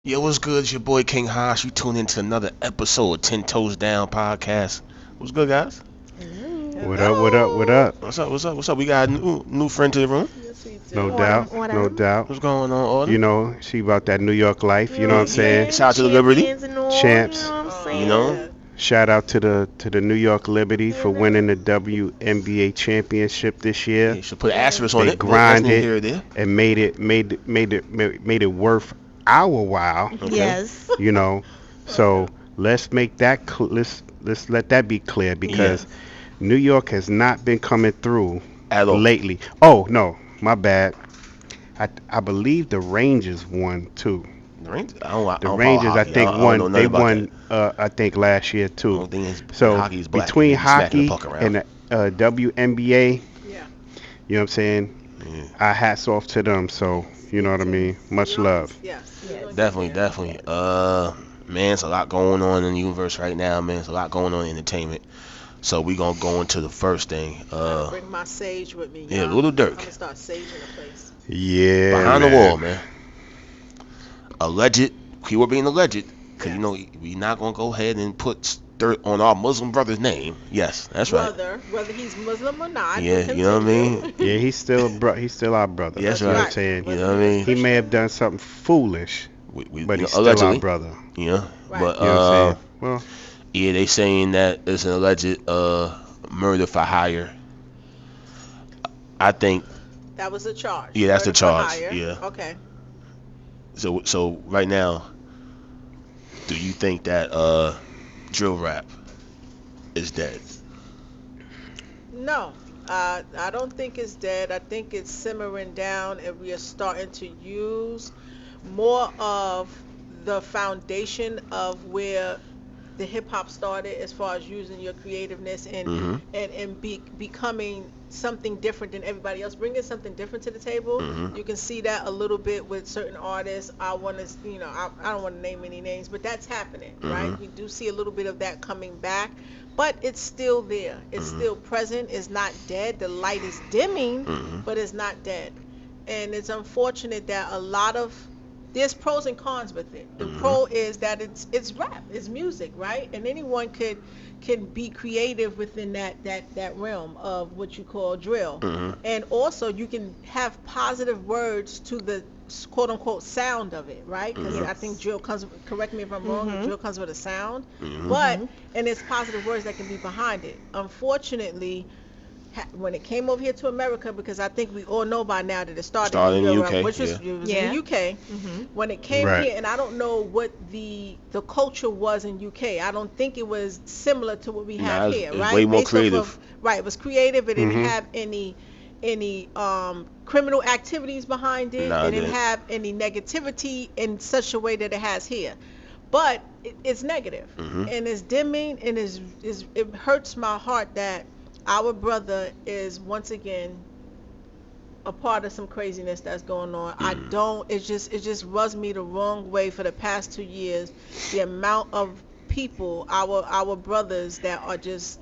Yo, what's good? It's your boy King Hash. You tune into another episode of 10 Toes Down podcast. What's good, guys? Hello. What up, what up, what Hello. up? What's up? We got a new friend to the room. Yes, we No do. doubt, no Autumn. doubt. What's going on, Autumn? You know, she about that New York life, you know what Yeah, I'm yeah. saying? Shout out to the Liberty. Champions and all, you know Champs. what I'm You saying? know? Yeah. Shout out to the New York Liberty for You know? winning the WNBA championship this year You should put an asterisk on They it. But that's neither grinded. here or there. and made it worth our while, Okay. Yes. you know. So let's make that let's let that be clear because New York has not been coming through At all. lately. Oh no, my bad. I believe the Rangers won too. The Rangers, I don't The follow Rangers, I hockey. think, don't won. know They nothing about won. that. I think last year The too. only thing is So hockey is black. between You smacking the hockey puck around. and the WNBA, Yeah. you know what I'm saying? Yeah. Our hats off to them. So you know what I mean. Much love. Yes. Definitely. Man, it's a lot going on in the universe right now, man. It's a lot going on in entertainment. So we gonna go into the first thing. Bring my sage with me. Yeah, y'all. little Durk. I'm gonna start saging the place. Yeah. Behind the man. wall, man. Alleged, keyword being alleged, because you know we not gonna go ahead and put dirt on our Muslim brother's name. Yes, that's right. Whether he's Muslim or not. Yeah, you know what I mean. Yeah, he's still he's still our brother. Yes, you know what I'm right. saying? You know what I mean. He may have done something foolish, We, but you he's know, still our allegedly, brother. you know. Right. But You know what I'm saying? Well, yeah, they saying that it's an alleged murder for hire. I think That was the charge. Yeah, that's the Murder for charge, hire. yeah. Okay. so. So right now, do you think that drill rap is dead? No. I don't think it's dead. I think it's simmering down, and we are starting to use more of the foundation of where the hip hop started, as far as using your creativeness and Mhm. becoming something different than everybody else, bringing something different to the table. Mhm. You can see that a little bit with certain artists. I want to, I don't want to name any names, but that's happening, right? Mhm. We do see a little bit of that coming back, but it's still there. It's Mhm. still present. It's not dead. The light is dimming, Mhm. but it's not dead. And it's unfortunate that a lot of there's pros and cons with it. The Mhm. pro is that it's rap, it's music, right? And anyone can be creative within that realm of what you call drill. Mhm. And also you can have positive words to the quote unquote sound of it, right? Because Mhm. I think drill comes, correct me if I'm wrong, drill comes with a sound, Mhm. but and it's positive words that can be behind it. Unfortunately, when it came over here to America, because I think we all know by now that it started In Europe, UK, which was, yeah. it was Yeah. in the UK. When it came Right. here, and I don't know what the culture was in UK. I don't think it was similar to what we Nah, have it's- here, it's right? way more Based off creative. of- right, it was creative. It didn't Mhm. have any criminal activities behind it. Nah, It it didn't didn't. have any negativity in such a way that it has here. But it's negative, Mhm. and it's dimming, and it hurts my heart that our brother is once again a part of some craziness that's going on. I don't. It just rubs me the wrong way for the past 2 years. The amount of people, our brothers, that are just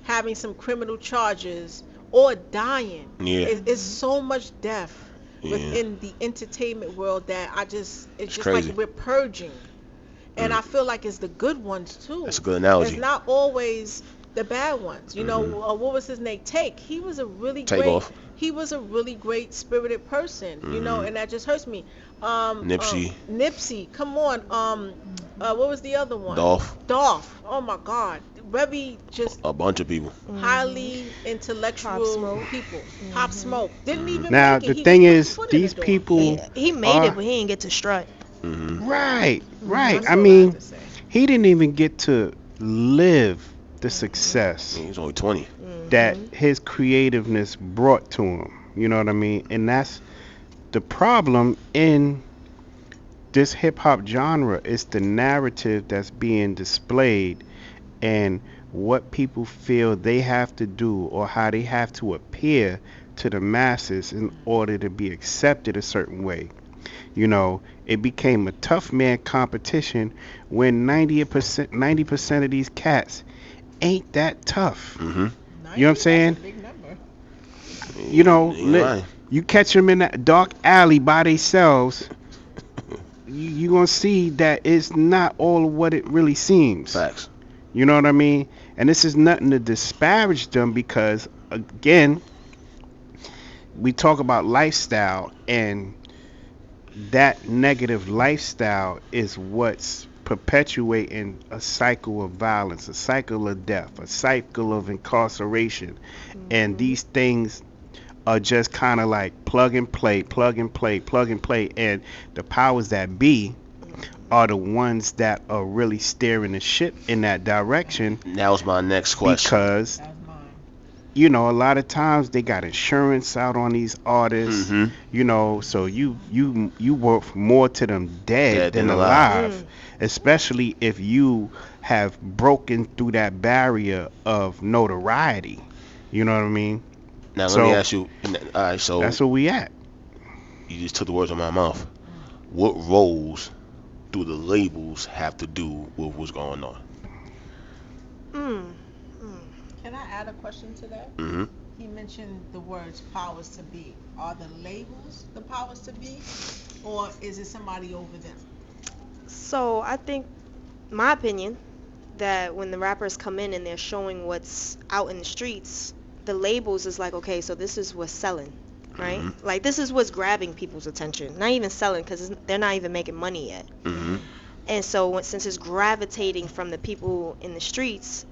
having some criminal charges or dying. Yeah. It's so much death Yeah. within the entertainment world that it's just crazy. like we're purging. And I feel like it's the good ones too. That's a good analogy. It's not always the bad ones. You know, what was his name? Take. He was a really Take great. off. He was a really great spirited person. You know, and that just hurts me. Nipsey. Nipsey. Come on. What was the other one? Dolph. Dolph. Oh my God. Very just A bunch of people. highly intellectual Pop Smoke. people. Pop Smoke. Didn't even Now make it. the He thing just put is, his foot in the these door. people, He made it, but he didn't get to strut. Mhm. right. That's I all mean, have to say. he didn't even get to live the success He's only 20. that his creativeness brought to him. You know what I mean? And that's the problem in this hip hop genre, is the narrative that's being displayed and what people feel they have to do or how they have to appear to the masses in order to be accepted a certain way. You know, it became a tough man competition when 90% of these cats ain't that tough. Mhm. You know what I'm saying? That's a big number. You know, You ain't lying. you catch them in that dark alley by themselves. you're going to see that it's not all of what it really seems. Facts. You know what I mean? And this is nothing to disparage them because, again, we talk about lifestyle, and that negative lifestyle is what's perpetuating a cycle of violence, a cycle of death, a cycle of incarceration. And these things are just kind of like plug and play, plug and play, plug and play. And the powers that be are the ones that are really steering the ship in that direction. That was my next question. Because, you know, a lot of times they got insurance out on these artists, you know, so you worth more to them dead than alive, especially if you have broken through that barrier of notoriety. You know what I mean? Now let So, me ask you. All right, so that's where we at. you just took the words out of my mouth. What roles do the labels have to do with what's going on? Can I add a question to that? Mm-hmm. He mentioned the words powers to be. Are the labels the powers to be, or is it somebody over them? So I think, my opinion, that when the rappers come in and they're showing what's out in the streets, the labels is like, okay, so this is what's selling, right? Like, this is what's grabbing people's attention. Not even selling, because they're not even making money yet. And so since it's gravitating from the people in the streets,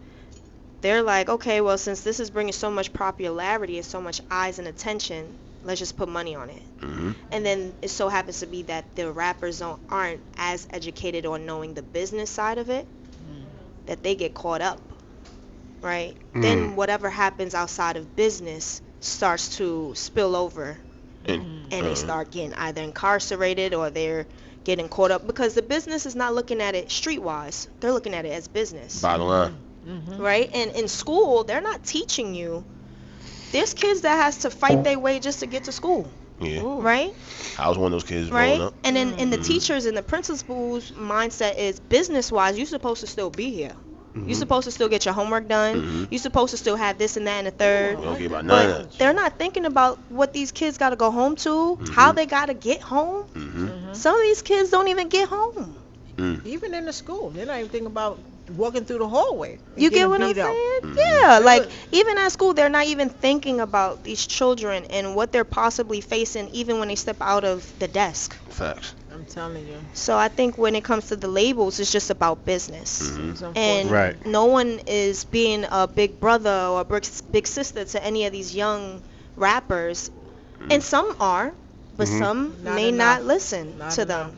they're like, okay, well, since this is bringing so much popularity and so much eyes and attention, let's just put money on it. And then it so happens to be that the rappers aren't as educated on knowing the business side of it, that they get caught up, right? Then whatever happens outside of business starts to spill over, and they start getting either incarcerated or they're getting caught up, because the business is not looking at it streetwise. They're looking at it as business. Bottom line. Right? And in school, they're not teaching you. There's kids that has to fight their way just to get to school. Yeah. Right? I was one of those kids Right? growing up. And then in the teachers and the principals' mindset is business-wise, you're supposed to still be here. You're supposed to still get your homework done. You're supposed to still have this and that and the third. We don't get about none of But that. they're not thinking about what these kids got to go home to, how they got to get home. Some of these kids don't even get home. Even in the school, they're not even thinking about walking through the hallway. and You get getting what I'm beat up. saying? Yeah, like even at school, they're not even thinking about these children and what they're possibly facing, even when they step out of the desk. Facts. I'm telling you. So I think when it comes to the labels, it's just about business. It's And Right. no one is being a big brother or a big sister to any of these young rappers. And some are, but some Not may enough. not listen Not to enough. them.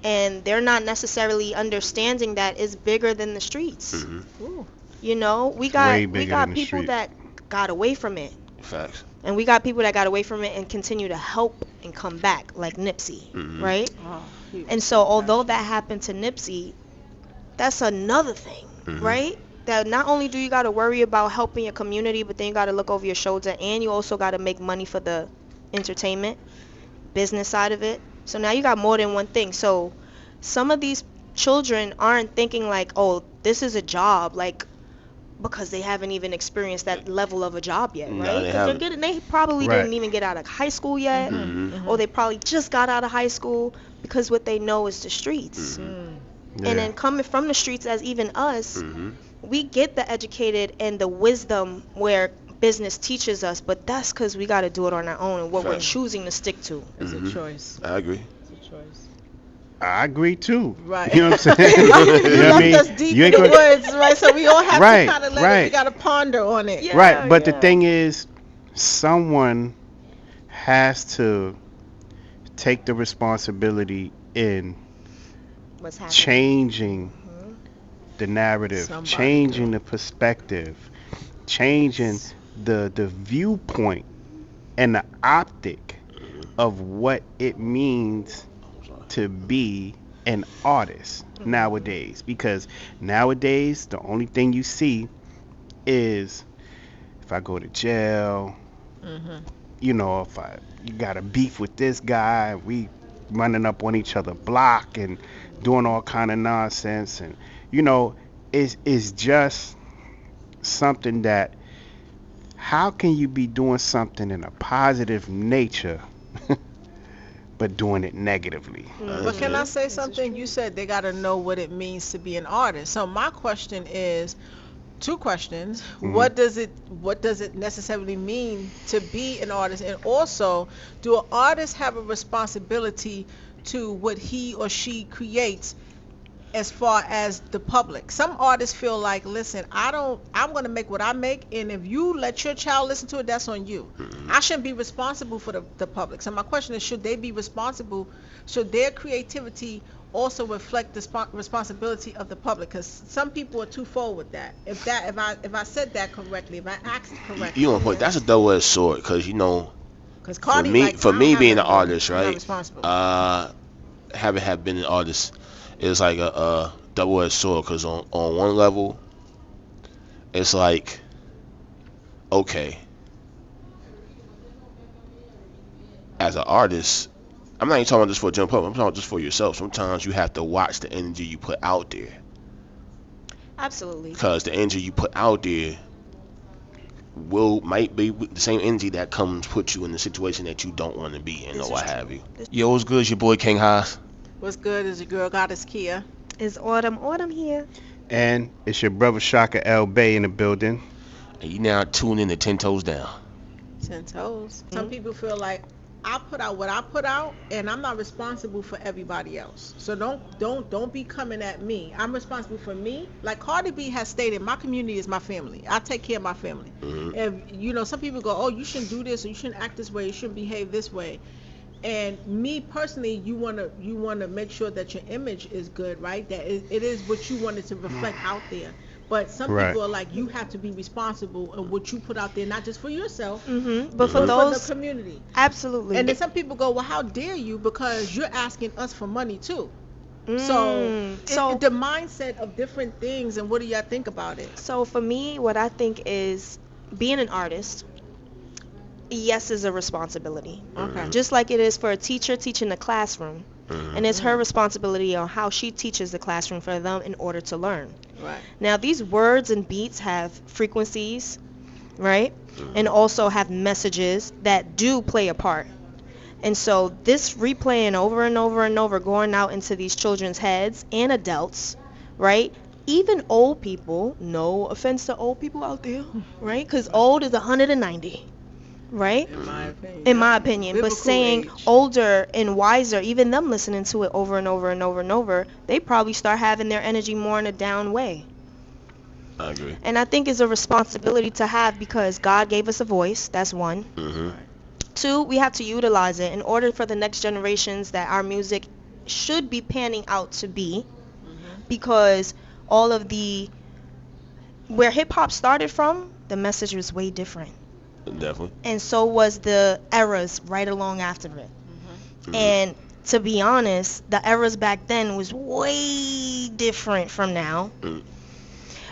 And they're not necessarily understanding that it's bigger than the streets. Ooh. You know, we Way got bigger than the people street. that got away from it. Facts. And we got people that got away from it and continue to help and come back, like Nipsey, right? Oh, he And was so, although fantastic. that happened to Nipsey, that's another thing, right? That not only do you got to worry about helping your community, but then you got to look over your shoulder, and you also got to make money for the entertainment business side of it. So now you got more than one thing. So some of these children aren't thinking like, oh, this is a job, like, because they haven't even experienced that level of a job yet, No, right? they 'Cause haven't. they probably Right. didn't even get out of high school yet, or they probably just got out of high school, because what they know is the streets. Yeah. And then coming from the streets, as even us, we get the educated and the wisdom where business teaches us, but that's because we got to do it on our own and what we're Facts. choosing to stick to. It's a choice. I agree. It's a choice. I agree too. Right. You know what I'm saying? You You know what I left mean? us deep You in ain't the gonna- woods, right? So we all have Right, to kind of let it. right. We got to ponder on it. Yeah. Right, but the yeah. thing is, someone has to take the responsibility in What's happening? changing the narrative, Somebody changing the perspective, changing the viewpoint and the optic of what it means to be an artist nowadays. Because nowadays, the only thing you see is if I go to jail, you know, if you got a beef with this guy, we running up on each other block and doing all kind of nonsense, and you know, it's just something that, how can you be doing something in a positive nature but doing it negatively. But can I Mhm. say This is something? You true. said they got to know what it means to be an artist. So my question is, two questions. Hmm. What does it necessarily mean to be an artist? And also, do an artist have a responsibility to what he or she creates as far as the public? Some artists feel like, listen, I'm going to make what I make, and if you let your child listen to it, that's on you. Mhm. I shouldn't be responsible for the public. So my question is, should they be responsible? Should their creativity also reflect the responsibility of the public? Because some people are too forward with that. If I said that correctly, if I asked it You correctly. on point. That's a double-edged sword, because Because for Cardi, me, like, for I don't me have being nothing an to do with it. artist, I'm not right? responsible. Having have been an artist is like a double-edged sword, because on one level, it's like, okay, as an artist, I'm not even talking about just for general public. I'm talking just for yourself. Sometimes you have to watch the energy you put out there, Absolutely. because the energy you put out there might be the same energy that comes put you in the situation that you don't want to be in, or This is what have true. you. Yo, what's good? It's your boy King Haas. What's good is your girl Goddess Kia. It's autumn here. And it's your brother Shaka L Bay in the building. And you now tune in to Ten Toes Down. 10 toes. Some Mhm. people feel like I put out what I put out, and I'm not responsible for everybody else. So don't be coming at me. I'm responsible for me. Like Cardi B has stated, my community is my family. I take care of my family. Hmm. If some people go, oh, you shouldn't do this, or you shouldn't act this way, you shouldn't behave this way. And me personally, you wanna make sure that your image is good, right? That it is what you wanted to reflect out there. But some Right. people are like, you have to be responsible of what you put out there, not just for yourself, Mhm. But for Hmm. but for the those, community. And absolutely. then some people go, well, how dare you? Because you're asking us for money too. So Mm. So the mindset of different things, and what do y'all think about it? so for me, what I think is being an artist, yes, is a responsibility. Okay. Just like it is for a teacher teaching the classroom. And it's her Mm. responsibility on how she teaches the classroom for them in order to learn. Right. Now, these words and beats have frequencies, right? And Hmm. also have messages that do play a part. And so this replaying over and over and over, going out into these children's heads and adults, right? Even old people, no offense to old people out there, right? Because old is 190, right? In my opinion. In Yep. my opinion. But Biblical saying age. older and wiser, even them listening to it over and over and over and over, they probably start having their energy more in a down way. I agree. And I think it's a responsibility to have because God gave us a voice. That's one. Hmm. Right. Two, we have to utilize it in order for the next generations that our music should be panning out to be, Mhm. because all of the where hip hop started from, the message was way different. Definitely. And so was the eras right along after it. Mhm. Hmm. And to be honest, the eras back then was way different from now, Hmm.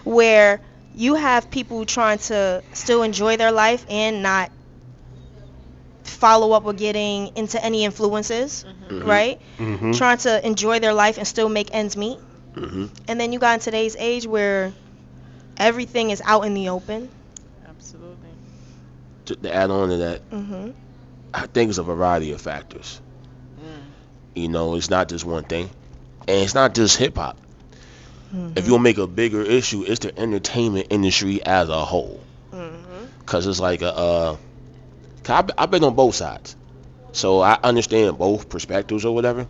where you have people trying to still enjoy their life and not follow up with getting into any influences, Mhm. Hmm. right? Hmm. Trying to enjoy their life and still make ends meet. Hmm. And then you got in today's age where everything is out in the open. Absolutely. To add on to that, Mhm. I think it's a variety of factors. Mm. It's not just one thing, and it's not just hip hop. If you Mhm. want to make a bigger issue, it's the entertainment industry as a whole, Mhm. because it's like 'cause I've been on both sides, so I understand both perspectives or whatever. Mhm.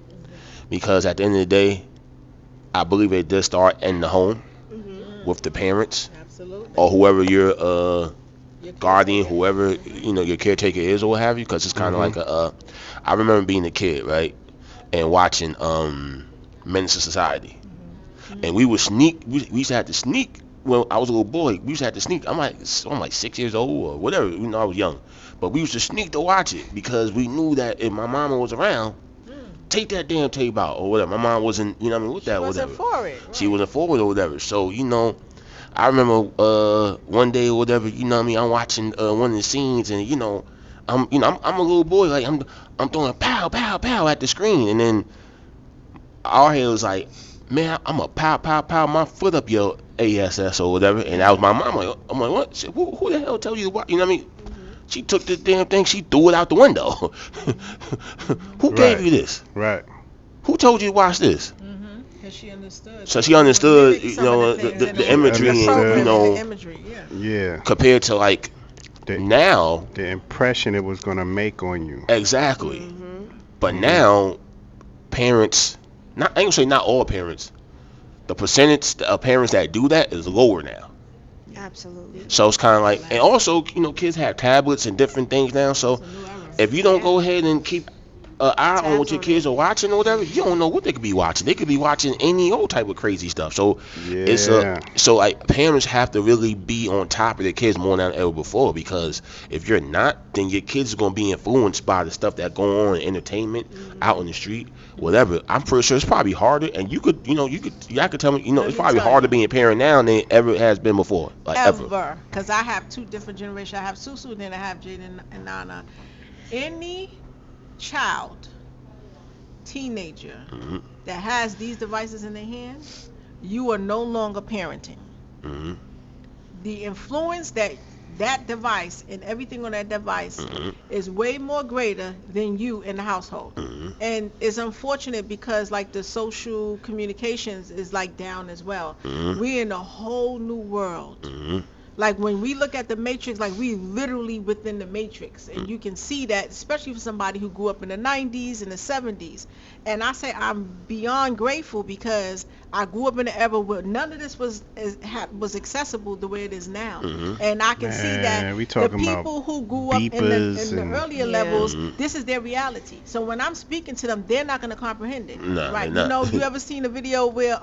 Because at the end of the day, I believe it does start in the home Mhm. Mm. with the parents Absolutely. or whoever your Your guardian, caretaker. whoever your caretaker is or what have you. Because it's kind of Hmm. like I remember being a kid, right, and watching Menace to Society, and we Mhm. would sneak. We used to have to sneak. When I was a little boy, we used to have to sneak. I'm like 6 years old or whatever. I was young, but we used to sneak to watch it because we knew that if my mama was around, Mm. take that damn tape out or whatever. My mom wasn't, what I mean, with She that, wasn't whatever. for it. She Right. wasn't forward or whatever. So I remember one day or whatever. What I mean, I'm watching one of the scenes, and I'm a little boy, like I'm throwing pow pow pow at the screen, and then our head was like, man, I'm a pow pow pow my foot up your ass or whatever, and that was my mom. I'm like what? She said, who the hell tell you to watch? You know what I mean? Mhm. She took the damn thing, she threw it out the window. Who gave Right. you this? Right. Who told you to watch this? Because she understood. So she understood, Mimic you some of know, the things in the She imagery and, understood. you programming, know, the imagery, yeah. Yeah. compared to like The, now. the impression it was gonna make on you. Exactly. Mhm. But Mhm. now, parents, not, I ain't gonna say not all parents, the percentage of parents that do that is lower now. Absolutely. So it's kind of like, and also, you know, kids have tablets and different things now. So It's a new era. if you don't Yeah. go ahead and keep an eye on what Tabs your on kids it. are watching or whatever, you don't know what they could be watching. They could be watching any old type of crazy stuff. So it's Yeah. so like parents have to really be on top of their kids more than ever before, because if you're not, then your kids are gonna be influenced by the stuff that go on in entertainment out in the street, whatever. I'm pretty sure it's probably harder, and you could, you know, y'all could tell me, you know, Let it's me probably tell harder you. being a parent now than it ever has been before, like ever. Ever. Because I have two different generations. I have Susu, then I have Jaden and Nana. Any child, teenager, hmm that has these devices in their hand, you are no longer parenting. hmm The influence that that device and everything on that device hmm is way more greater than you in the household. hmm And it's unfortunate because like the social communications is like down as well. hmm We're in a whole new world. hmm Like when we look at the matrix, like we literally within the matrix, and you can see that, especially for somebody who grew up in the 90s and the 70s. And I say I'm beyond grateful because I grew up in an era where none of this was accessible the way it is now. hmm And I can see that Man, we the talking about people who grew up in beepers the and earlier Yeah. levels, Mhm. this is their reality. So when I'm speaking to them, they're not going to comprehend it. Nah, Right? they're You not. know, you ever seen a video where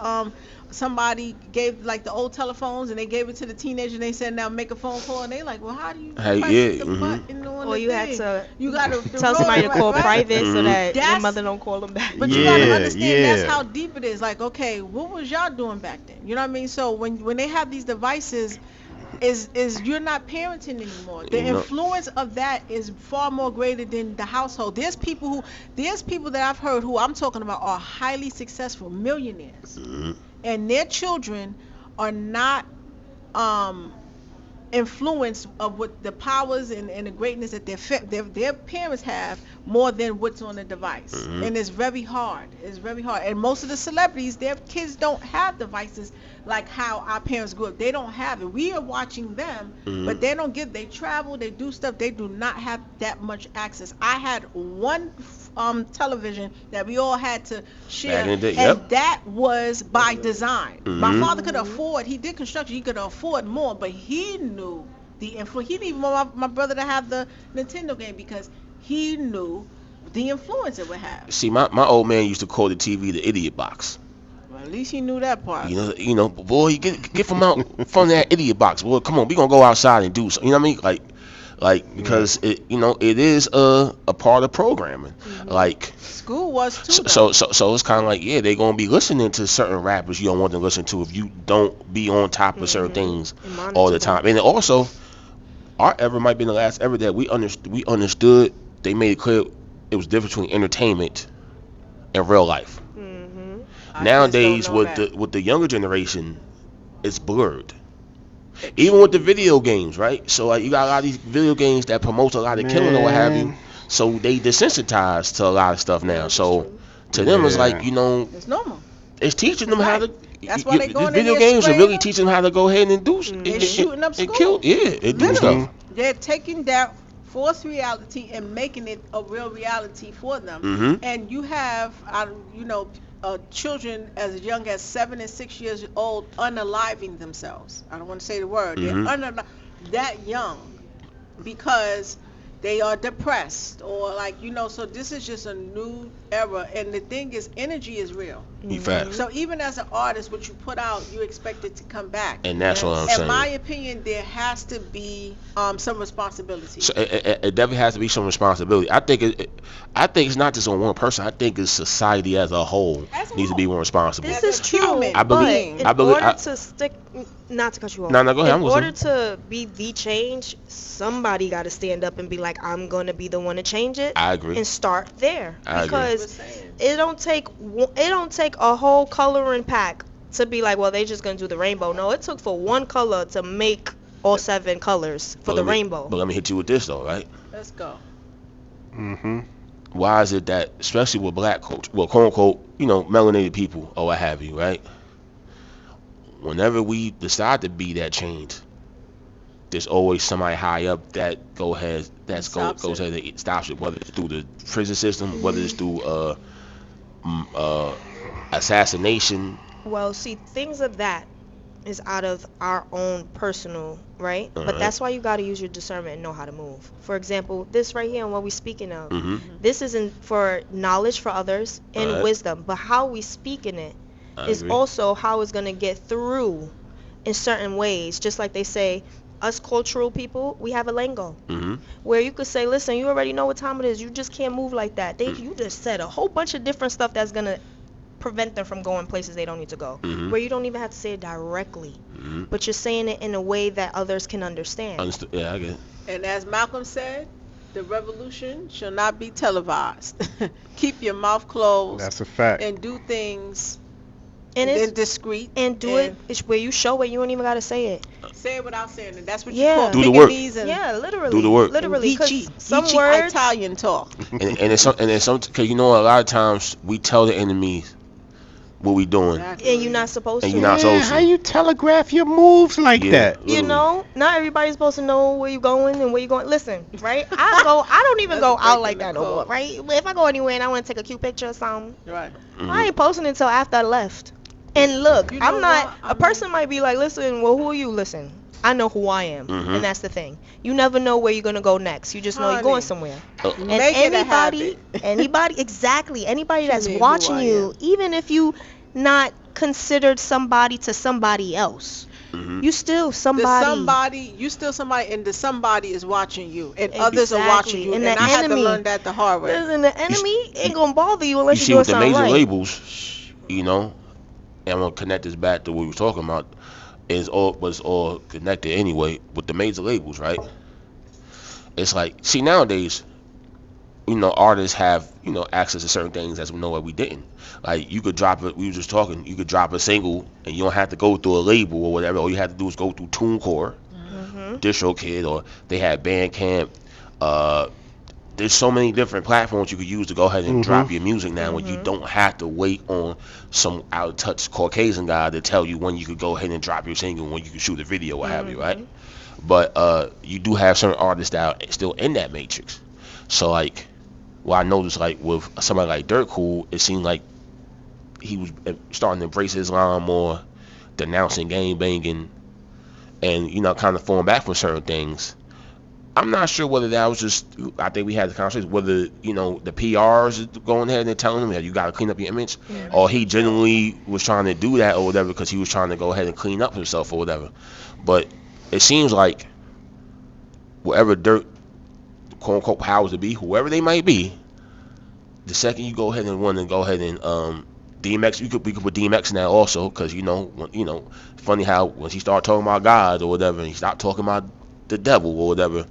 somebody gave like the old telephones and they gave it to the teenager and they said now make a phone call, and they like, well, how do you Hey, press yeah, the mhm. button on Or the you had thing? to You gotta tell somebody to call right? private so Mhm. that your That's- mother don't call them back. But you gotta Yeah, understand that's yeah. how deep it is. Like, okay, what was y'all doing back then? You know what I mean? So when they have these devices, is you're not parenting anymore. The You know- influence of that is far more greater than the household. There's people that I've heard who I'm talking about are highly successful millionaires, Mhm. and their children are not um influence of what the powers and the greatness that their parents have more than what's on the device. Mhm. And it's very hard. It's very hard. And most of the celebrities, their kids don't have devices like how our parents grew up. They don't have it. We are watching them, Mhm. but they travel, they do stuff. They do not have that much access. I had one television that we all had to share, Back in the day, and yep. that was by design. My Mhm. father could afford, he did construction, he could afford more, but he knew the influence. He didn't even want my brother to have the Nintendo game because he knew the influence it would have. See, my old man used to call the TV the idiot box. Well, at least he knew that part. You know, boy, you get from out from that idiot box, boy. Come on, we gonna go outside and do something. You know what I mean? Like because it, you know, it is a part of programming. Like School was too. so it's kind of like, yeah, they gonna be listening to certain rappers you don't want them to listen to if you don't be on top of certain things And monitor all the them. time. And also, our ever might be the last ever that we understood. They made it clear it was different between entertainment and real life. Mhm. Nowadays, with the younger generation, it's blurred. Even with the video games, right? So like, you got a lot of these video games that promote a lot of killing or what have you. Man. So they desensitized to a lot of stuff now. So to them, it's Yeah. like, you know, It's normal. it's teaching them how to. That's why they going these in video there games are spraying really them. teaching them how to go ahead and do. They're shooting up and schools. kill. Yeah, it do Literally. stuff. They're taking that forced reality and making it a real reality for them. Mhm. And you have, children as young as 7 and 6 years old unaliving themselves. I don't want to say the word. Mhm. They're that young because they are depressed or so this is just a new era. And the thing is, energy is real. You facts. So even as an artist, what you put out, you expect it to come back. And that's what I'm In saying. my opinion, there has to be some responsibility. So it definitely has to be some responsibility. I think it's not just on one person. I think it's society as a whole As a needs to be whole. more responsible. This As is a true, human I believe- but in I believe- order to stick, not to cut you off. No, go ahead, I'm In order listening. to be the change, somebody got to stand up and be like, I'm gonna be the one to change it, I agree. and start there. I agree. Because it don't take a whole coloring pack to be like, well, they just gonna do the rainbow. No, it took for one color to make all 7 colors for the rainbow. But let me hit you with this though, right? Let's go. Mm-hmm. Why is it that, especially with black culture, well, quote unquote, melanated people or what have you, right? Whenever we decide to be that change, there's always somebody high up that goes ahead and stops it, whether it's through the prison system, whether it's through assassination. Well, see, things of that is out of our own personal, right? But that's why you got to use your discernment and know how to move. For example, this right here and what we're speaking of, this isn't for knowledge for others and wisdom, but how we speaking it is also how it's going to get through in certain ways. Just like they say, us cultural people, we have a lingo where you could say, listen, you already know what time it is. You just can't move like that. You just said a whole bunch of different stuff that's going to prevent them from going places they don't need to go, where you don't even have to say it directly, but you're saying it in a way that others can understand. Yeah, I get it. And as Malcolm said, the revolution shall not be televised. Keep your mouth closed. That's a fact. And do things and discreet. And do it where you show it. You don't even got to say it. Say it without saying it. That's what you call do the work. Literally. Do the work. Literally. Vici Some words. Italian talk. and it's some, because a lot of times we tell the enemies what we doing. Exactly. And you're not supposed to. And you're not supposed to. How you telegraph your moves like that? Literally. Not everybody's supposed to know where you're going and where you're going. Listen, right? I don't even go out like that no more, right? If I go anywhere and I want to take a cute picture or something, right? I ain't posting it until after I left. And look, I'm not. A person might be like, listen, well, who are you? Listen, I know who I am, and that's the thing. You never know where you're gonna go next. You just know you're going somewhere. And Make anybody, exactly, anybody that's watching you, even if you not considered somebody to somebody else, you still somebody. You still somebody, and the somebody is watching you, and others are watching you. And I had to learn that the hard way. And the enemy ain't gonna bother you unless you you do see something with the major right. labels, and I'm gonna connect this back to what we were talking about. Was all connected anyway with the major labels, right? It's like, see, nowadays, artists have, access to certain things as we know what we didn't. Like, you could drop it. We were just talking. You could drop a single, and you don't have to go through a label or whatever. All you have to do is go through TuneCore, DistroKid, or they had Bandcamp. There's so many different platforms you could use to go ahead and drop your music now, when you don't have to wait on some out of touch Caucasian guy to tell you when you could go ahead and drop your single, when you could shoot a video, what have you, right? But you do have certain artists that are still in that matrix. So like, I noticed, like with somebody like Durk, who it seemed like he was starting to embrace Islam more, denouncing gang banging, and kind of falling back from certain things. I'm not sure whether that was just, I think we had the conversation, whether, the PRs is going ahead and telling him that you got to clean up your image, or he genuinely was trying to do that or whatever because he was trying to go ahead and clean up himself or whatever. But it seems like whatever Durk, quote unquote, powers to be, whoever they might be, the second you go ahead and want to go ahead and DMX, we could put DMX in that also, because funny how when he started talking about God or whatever, and he stopped talking about the devil or whatever,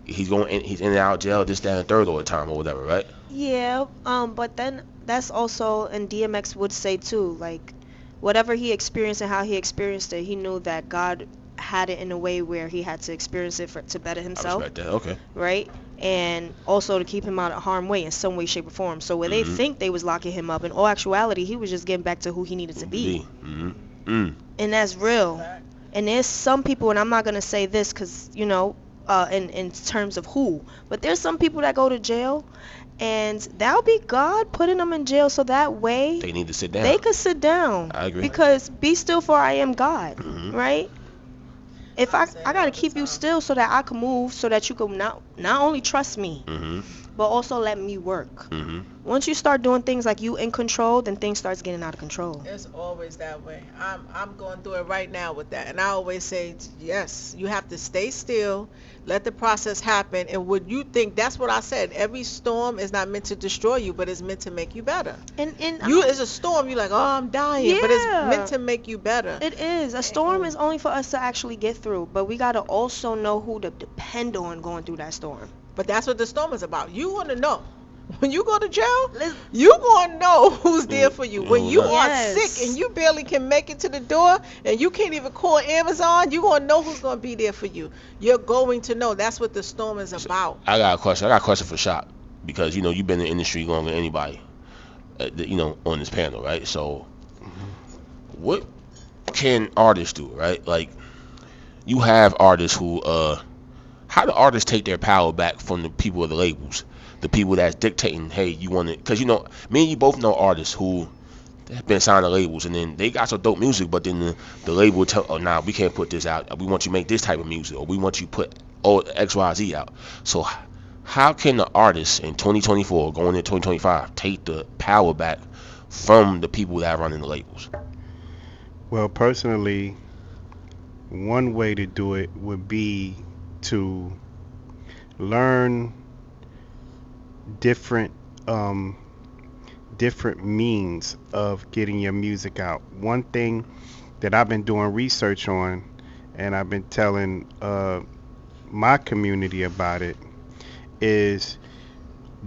he's in and out of jail, this, that, and third all the time or whatever, right? Yeah, but then that's also, and DMX would say too, like, whatever he experienced and how he experienced it, he knew that God had it in a way where he had to experience it to better himself. I respect that. Okay. Right? And also to keep him out of harm's way in some way, shape, or form. So where they think they was locking him up, in all actuality, he was just getting back to who he needed to be. And that's real. And there's some people, and I'm not going to say this because, in terms of who, but there's some people that go to jail, and that'll be God putting them in jail so that way they need to sit down. They could sit down. I agree. Because be still for I am God, right? If I got to keep you still so that I can move, so that you can not only trust me, but also let me work. Once you start doing things like you in control, then things starts getting out of control. It's always that way. I'm going through it right now with that, and I always say, yes, you have to stay still, let the process happen. And what you think, that's what I said. Every storm is not meant to destroy you, but it's meant to make you better. And you, it's a storm. You're like, oh, I'm dying, but it's meant to make you better. It is. A storm is only for us to actually get through, but we got to also know who to depend on going through that storm. But that's what the storm is about. You want to know when you go to jail, Let's, you gonna know who's there for you. When you are Yes. sick and you barely can make it to the door and you can't even call Amazon, you gonna know who's gonna be there for you. You're going to know. That's what the storm is about. I got a question. I got a question for Shop because you've been in the industry longer than anybody, on this panel, right? So, what can artists do, right? Like, you have artists who, how do artists take their power back from the people of the labels, the people that's dictating, hey, you want it? Because me and you both know artists who have been signed to labels, and then they got some dope music, but then the label will tell, oh, nah, we can't put this out. We want you to make this type of music, or we want you to put X, Y, Z out. So how can the artists in 2024, going into 2025, take the power back from the people that are running the labels? Well, personally, one way to do it would be to learn different different means of getting your music out. One thing that I've been doing research on, and I've been telling my community about it, is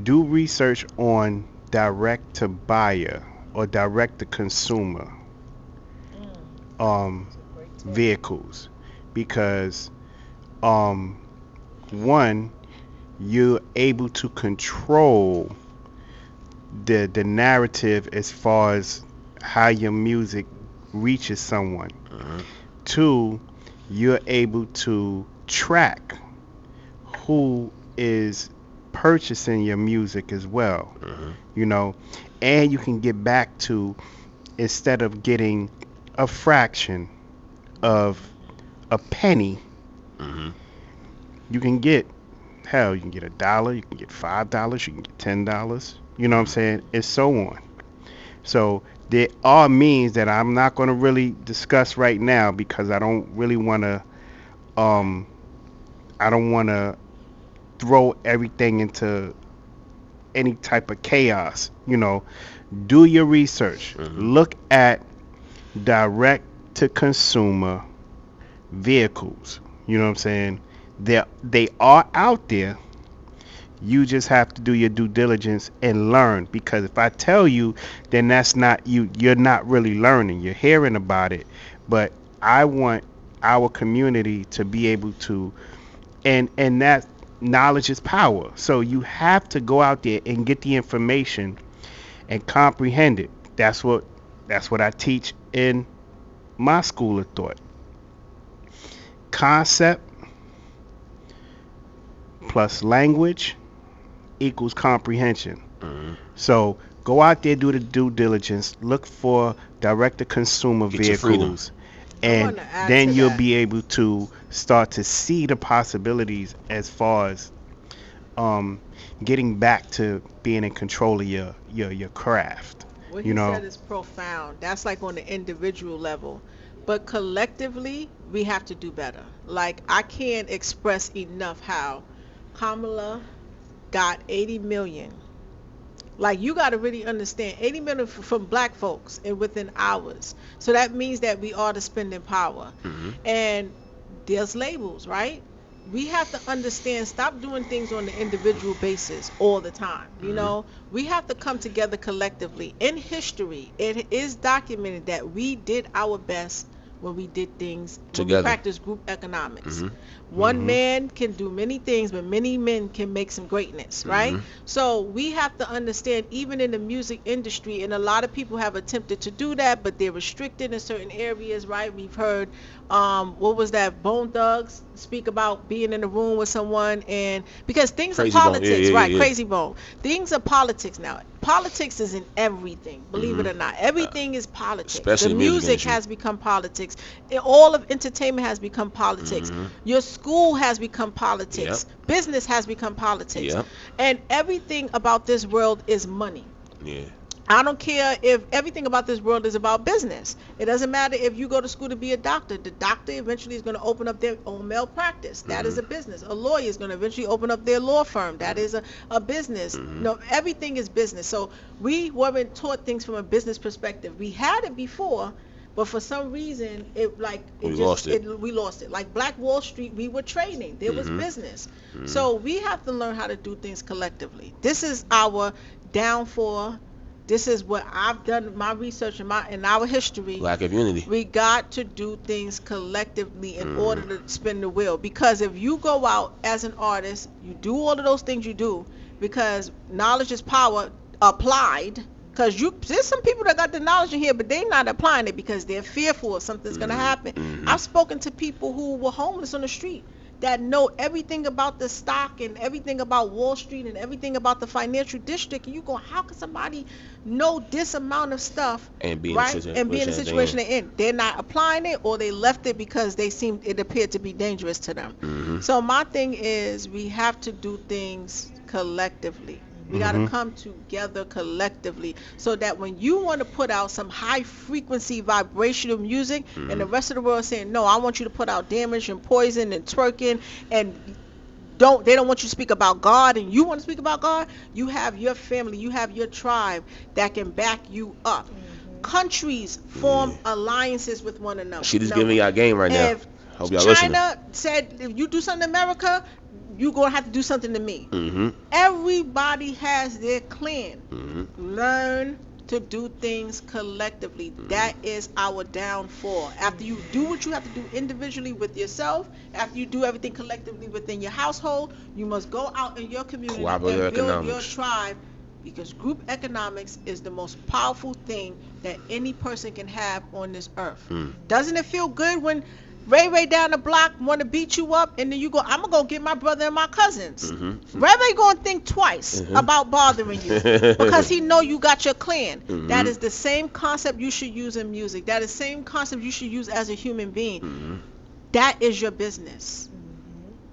do research on direct to buyer or direct to consumer vehicles, because one, you're able to control the narrative as far as how your music reaches someone. Two, you're able to track who is purchasing your music as well. And you can get back to, instead of getting a fraction of a penny, you can get, hell, you can get $1, you can get $5, you can get $10. You know what I'm saying? And so on. So there are means that I'm not going to really discuss right now, because I don't really want to I don't want to throw everything into any type of chaos. Do your research. Look at direct to consumer vehicles. You know what I'm saying? They are out there. You just have to do your due diligence and learn, because if I tell you, then that's not you. You're not really learning. You're hearing about it. But I want our community to be able to, and that knowledge is power. So you have to go out there and get the information and comprehend it. That's what I teach in my school of thought. Concept plus language equals comprehension. So go out there, do the due diligence, look for direct to consumer vehicles, and then you'll be able to start to see the possibilities as far as getting back to being in control of your craft. What he said is profound. That's like on the individual level. But collectively, we have to do better. Like, I can't express enough how Kamala got 80 million. Like, you got to really understand, 80 million from black folks and within hours. So that means that we are the spending power. And there's labels, right? We have to understand, stop doing things on the individual basis all the time. We have to come together collectively. In history, it is documented that we did our best when we did things together. When we practice group economics. One man can do many things, but many men can make some greatness, right? So we have to understand, even in the music industry, and a lot of people have attempted to do that, but they're restricted in certain areas, right? We've heard, what was that, Bone Thugs speak about being in a room with someone, and because things are politics, right? Crazy Bone. Things are politics now. Politics is in everything, believe it or not. Everything is politics. Especially the music has become politics. All of entertainment has become politics. Your school has become politics. Business has become politics. And everything about this world is money. I don't care if everything about this world is about business. It doesn't matter if you go to school to be a doctor. The doctor eventually is going to open up their own malpractice. That is a business. A lawyer is going to eventually open up their law firm. That is a business. No, everything is business. So we weren't taught things from a business perspective. We had it before, But for some reason, it like it We just lost it. we lost it. Like Black Wall Street, we were trading. There was Mhm. business. Mhm. So we have to learn how to do things collectively. This is our downfall. This is what I've done my research in our history. Lack of unity. We got to do things collectively in order Mhm. to spin the wheel. Because if you go out as an artist, you do all of those things you do, because knowledge is power applied. Because there's some people that got the knowledge in here, but they're not applying it because they're fearful of something's gonna happen. Mhm. I've spoken to people who were homeless on the street that know everything about the stock and everything about Wall Street and everything about the financial district. And you go, how can somebody know this amount of stuff, And be in right? the And be in the situation they they're in. They're not applying it, or they left it because it appeared to be dangerous to them. Mhm. So my thing is, we have to do things collectively. We got to Mhm. come together collectively so that when you want to put out some high frequency vibrational music and the rest of the world is saying, no, I want you to put out damage and poison and twerking, and they don't want you to speak about God, and you want to speak about God, you have your family, you have your tribe that can back you up. Countries form alliances with one another. She just giving y'all game right now. If Hope y'all listening. China said, if you do something to America, you're going to have to do something to me. Mhm. Everybody has their clan. Mhm. Learn to do things collectively. That is our downfall. After you do what you have to do individually with yourself, after you do everything collectively within your household, you must go out in your community and Cooperative build your economics. tribe, because group economics is the most powerful thing that any person can have on this earth. Doesn't it feel good when Ray down the block want to beat you up, and then you go, I'm gonna go get my brother and my cousins. Mhm. Ray gonna think twice about bothering you because he know you got your clan. That is the same concept you should use in music. That is the same concept you should use as a human being. Mhm. That is your business.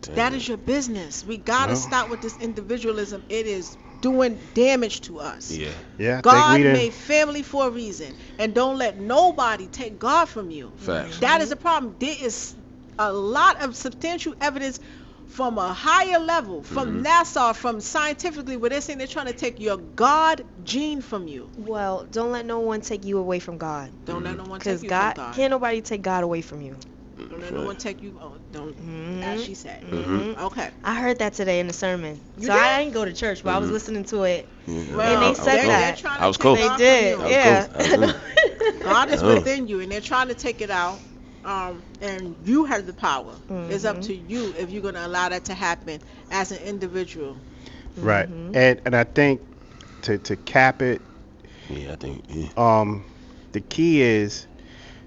Damn. That is your business. We gotta Well. stop with this individualism. It is doing damage to us. Yeah. Yeah, I God think we made family for a reason, and don't let nobody take God from you. Facts. That is the problem. There is a lot of substantial evidence from a higher level, from NASA, from scientifically, where they're saying they're trying to take your God gene from you. Well, don't let no one take you away from God. Don't let no one Because take you God, from God. can't nobody take God away from you. Don't let no one take you. Oh, don't. Mhm. As she said. Mhm. Okay. I heard that today in the sermon. You So did? I didn't go to church, but I was listening to it. Yeah. Well, And they said they're that. trying I was to cool. take They God did, from you. yeah. I was God is Oh. within you, and they're trying to take it out. And you have the power. It's up Mhm. to you if you're going to allow that to happen as an individual. right. Mhm. And I think to cap it, Yeah, I think. Yeah. the key is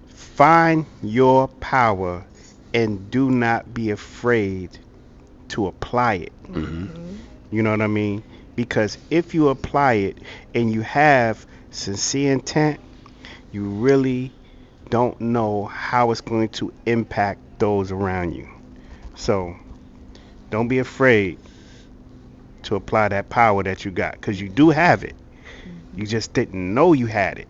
find your power and do not be afraid to apply it. Mhm. You know what I mean? Because if you apply it and you have sincere intent, you really don't know how it's going to impact those around you. So don't be afraid to apply that power that you got, because you do have it. You just didn't know you had it.